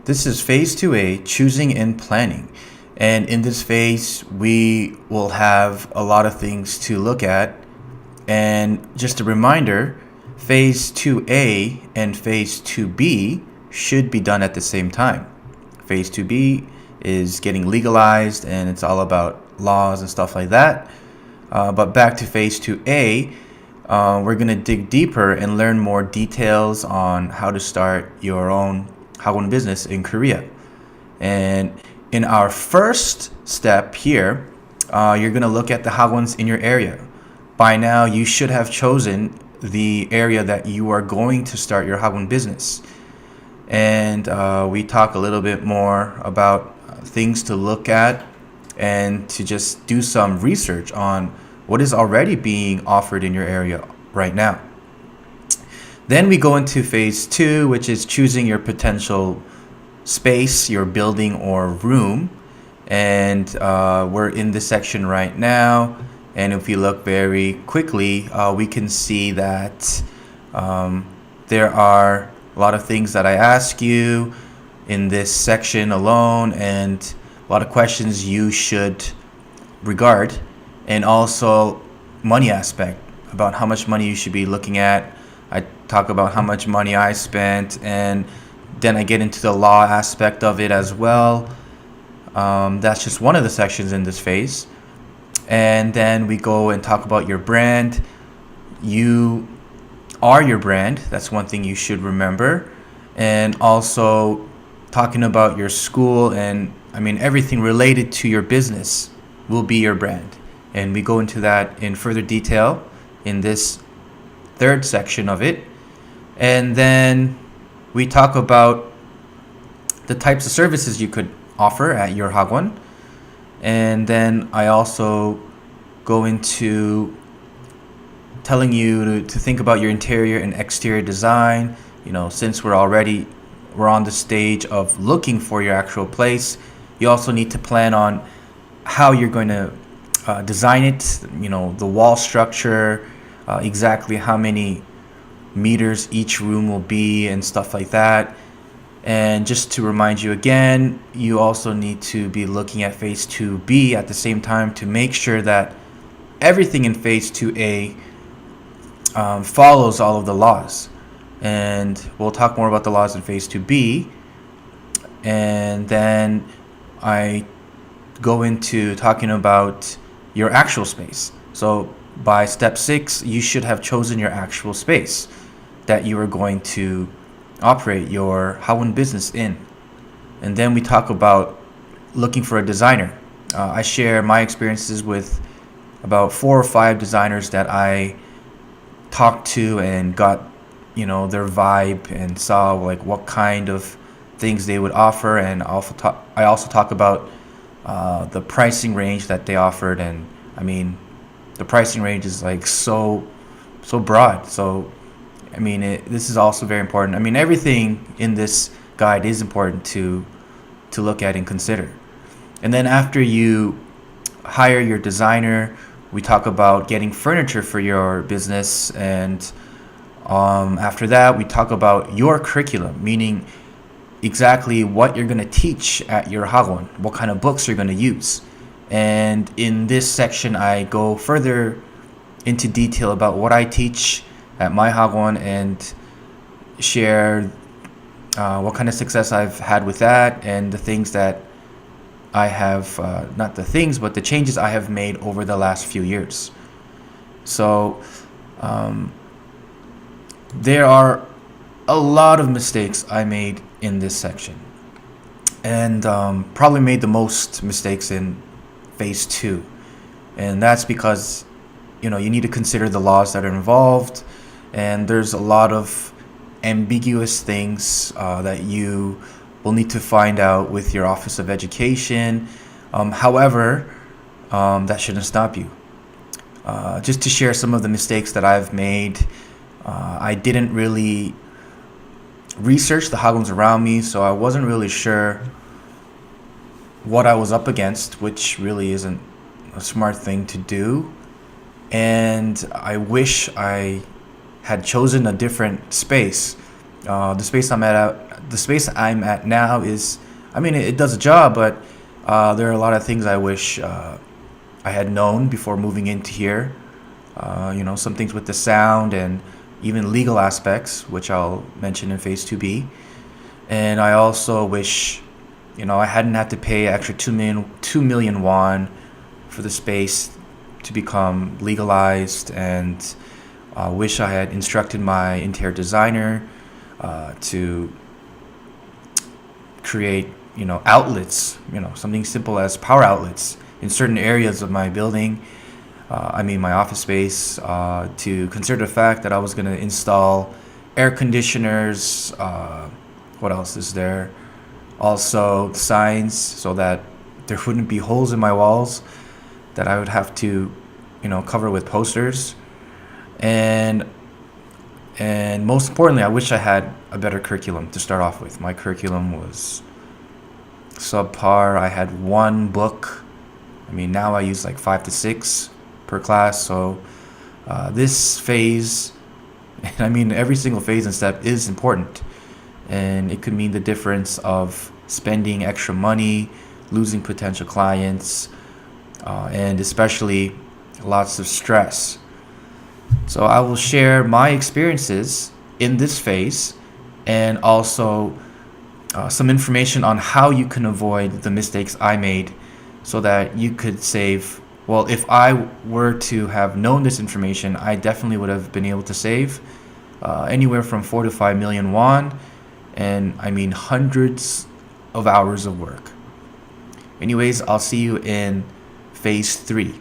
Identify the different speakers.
Speaker 1: This is phase 2A, choosing and planning. And in this phase, we will have a lot of things to look at. And just a reminder, phase 2A and phase 2B should be done at the same time. Phase 2B is getting legalized and it's all about laws and stuff like that. But back to phase 2A, we're going to dig deeper and learn more details on how to start your own Hagwon business in Korea. And in our first step here, you're going to look at the Hagwons in your area. By now, you should have chosen the area that you are going to start your Hagwon business. And we talk a little bit more about things to look at and to just do some research on what is already being offered in your area right now. Then we go into phase 2, which is choosing your potential space, your building or room. And we're in this section right now. And if we look very quickly, we can see that there are a lot of things that I ask you in this section alone, and a lot of questions you should regard, and also money aspect about how much money you should be looking at. I talk about how much money I spent, and then I get into the law aspect of it as well. That's just one of the sections in this phase. And then we go and talk about your brand. You are your brand. That's one thing you should remember. And also talking about your school, and everything related to your business will be your brand. And we go into that in further detail in this third section of it. And then we talk about the types of services you could offer at your Hagwon. And then I also go into telling you to think about your interior and exterior design. Since we're on the stage of looking for your actual place, you also need to plan on how you're going to design it, the wall structure, exactly how many meters each room will be and stuff like that. And just to remind you again, you also need to be looking at phase 2B at the same time to make sure that everything in phase 2A follows all of the laws. And we'll talk more about the laws in phase 2B. And then I go into talking about your actual space. So by step 6, you should have chosen your actual space that you are going to operate your Hagwon business in. And then we talk about looking for a designer. I share my experiences with about 4 or 5 designers that I talked to and got their vibe and saw like what kind of things they would offer. And I also talk about the pricing range that they offered. And the pricing range is like so broad. So this is also very important. Everything in this guide is important to look at and consider. And then after you hire your designer, we talk about getting furniture for your business. And after that, we talk about your curriculum, meaning exactly what you're going to teach at your Hagwon, what kind of books you're going to use. And in this section, I go further into detail about what I teach at my Hagwon and share what kind of success I've had with that, and the things that I have, not the things, but the changes I have made over the last few years. So there are a lot of mistakes I made in this section, and probably made the most mistakes in phase 2. And that's because you need to consider the laws that are involved, and there's a lot of ambiguous things that you will need to find out with your Office of Education. However, that shouldn't stop you. Just to share some of the mistakes that I've made, I didn't really research the Hagwons around me, so I wasn't really sure what I was up against, which really isn't a smart thing to do. And I wish I had chosen a different space. The space I'm at the space I'm at now is, I mean, it does a job, but there are a lot of things I wish I had known before moving into here. Some things with the sound and even legal aspects, which I'll mention in phase 2B. And I also wish, I hadn't had to pay extra 2 million won for the space to become legalized, and wish I had instructed my interior designer to create, outlets, something simple as power outlets in certain areas of my building. My office space, to consider the fact that I was going to install air conditioners. What else is there? Also, signs so that there wouldn't be holes in my walls that I would have to, cover with posters. And most importantly, I wish I had a better curriculum to start off with. My curriculum was subpar. I had one book. Now I use like 5 to 6 per class. So this phase, every single phase and step is important. And it could mean the difference of spending extra money, losing potential clients, and especially lots of stress. So I will share my experiences in this phase, and also some information on how you can avoid the mistakes I made so that you could save. Well, if I were to have known this information, I definitely would have been able to save anywhere from 4 to 5 million won, and hundreds of hours of work. Anyways, I'll see you in phase 3.